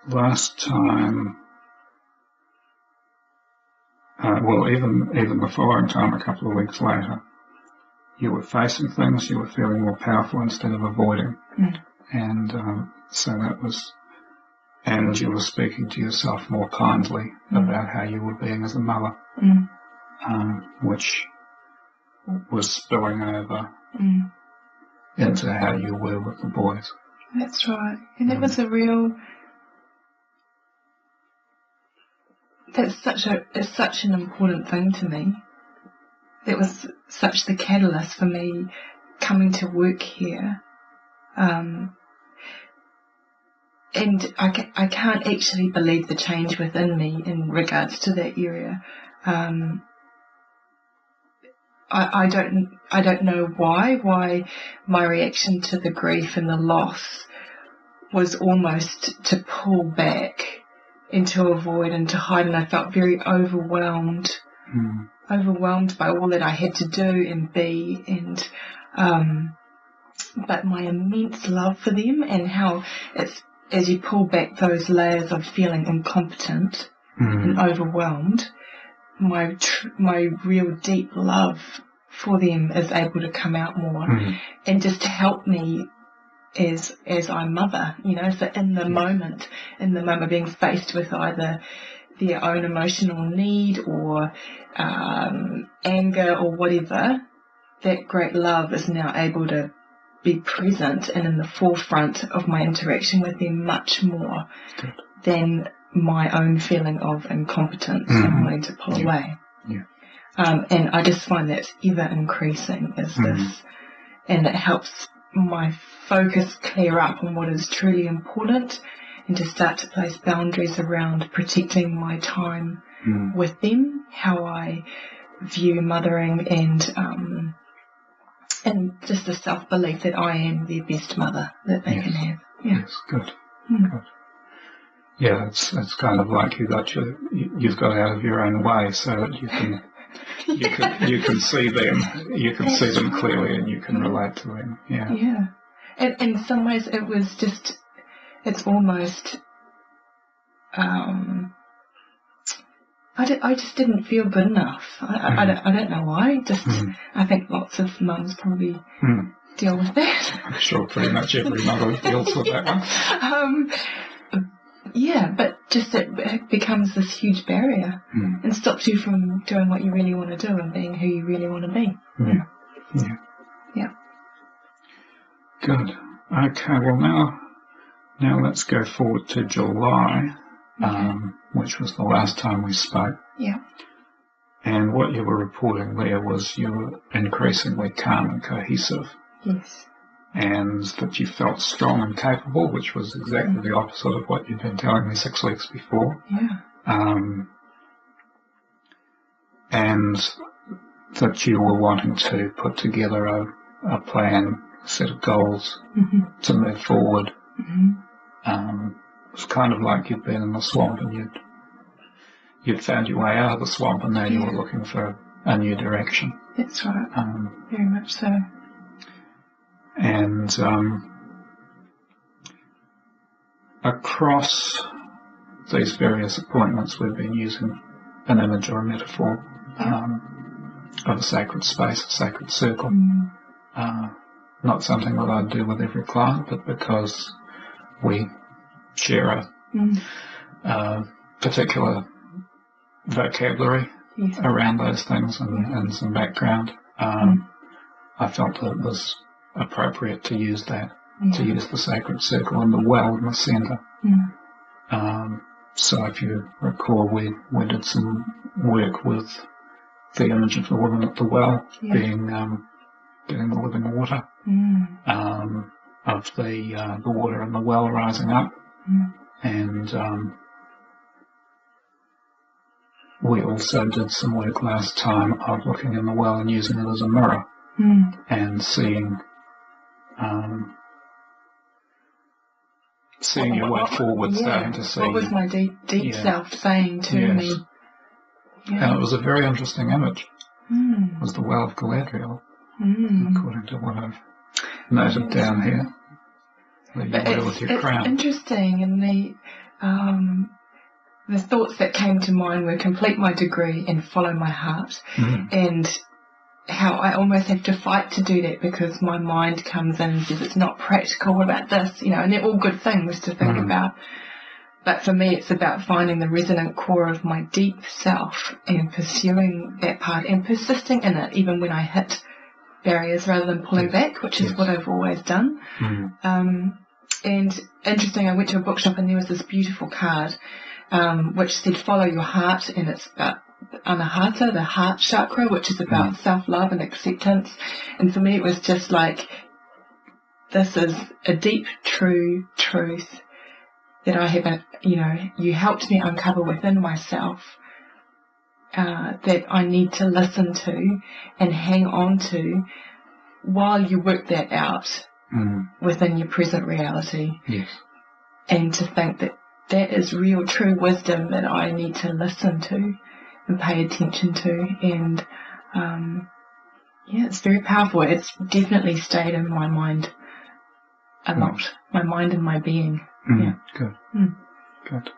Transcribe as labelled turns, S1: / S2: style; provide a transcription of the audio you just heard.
S1: last time, even the following time, a couple of weeks later, you were facing things, you were feeling more powerful instead of avoiding. And so that was, and you were speaking to yourself more kindly about how you were being as a mother, which was spilling over into how you were with the boys.
S2: That's right. And it was a real, it's such an important thing to me. It was such the catalyst for me coming to work here. And I can't actually believe the change within me in regards to that area. I don't know why my reaction to the grief and the loss was almost to pull back and to avoid and to hide, and I felt very overwhelmed by all that I had to do and be, and but my immense love for them, and how it's, as you pull back those layers of feeling incompetent and overwhelmed, my real deep love for them is able to come out more and just to help me as I mother, so in the moment being faced with either their own emotional need or anger or whatever, that great love is now able to be present and in the forefront of my interaction with them much more than my own feeling of incompetence and wanting to pull away. And I just find that's ever increasing as this, and it helps my focus clear up on what is truly important, and to start to place boundaries around protecting my time with them, how I view mothering, and just the self-belief that I am their best mother that they can have.
S1: Yes, good. Good. Yeah, it's kind of like you've got out of your own way so that you can see them, you can see them clearly, and you can relate to them. Yeah.
S2: And in some ways it was just, it's almost, I just didn't feel good enough. I don't know why. Just I think lots of mums probably deal with that.
S1: I'm sure pretty much every mother deals with that one.
S2: But just it becomes this huge barrier and stops you from doing what you really want to do and being who you really want to be. Yeah.
S1: Good. Okay. Well, now let's go forward to July. Which was the last time we spoke.
S2: Yeah.
S1: And what you were reporting there was you were increasingly calm and cohesive.
S2: Yes.
S1: And that you felt strong and capable, which was exactly the opposite of what you'd been telling me 6 weeks before.
S2: Yeah.
S1: And that you were wanting to put together a plan, a set of goals to move forward. It was kind of like you'd been in the swamp and you'd found your way out of the swamp, and now you were looking for a new direction.
S2: That's right. Very much so.
S1: And across these various appointments, we've been using an image or a metaphor of a sacred space, a sacred circle. Not something that I do with every client, but because we share a particular vocabulary around those things and some background, I felt that it was appropriate to use that, to use the sacred circle and the well in the centre. So if you recall, we did some work with the image of the woman at the well being getting the living water, of the water in the well rising up, and we also did some work last time of looking in the well and using it as a mirror and seeing your way forward, starting to see
S2: what was my deep self saying to me.
S1: And it was a very interesting image. It was the well of Galadriel, according to what I've noted down here. The well with your crown.
S2: It's interesting, and the thoughts that came to mind were complete my degree and follow my heart, and how I almost have to fight to do that because my mind comes in and says it's not practical. What about this? And they're all good things to think about. But for me, it's about finding the resonant core of my deep self and pursuing that part and persisting in it, even when I hit barriers rather than pulling back, which is what I've always done. And interesting, I went to a bookshop and there was this beautiful card which said follow your heart, and it's about anahata, the heart chakra, which is about self-love and acceptance. And for me it was just like, this is a deep, true truth that I haven't, you helped me uncover within myself, that I need to listen to and hang on to while you work that out within your present reality.
S1: Yes.
S2: And to think that that is real, true wisdom that I need to listen to and pay attention to. And it's very powerful. It's definitely stayed in my mind a lot. My mind and my being.
S1: Good. Good.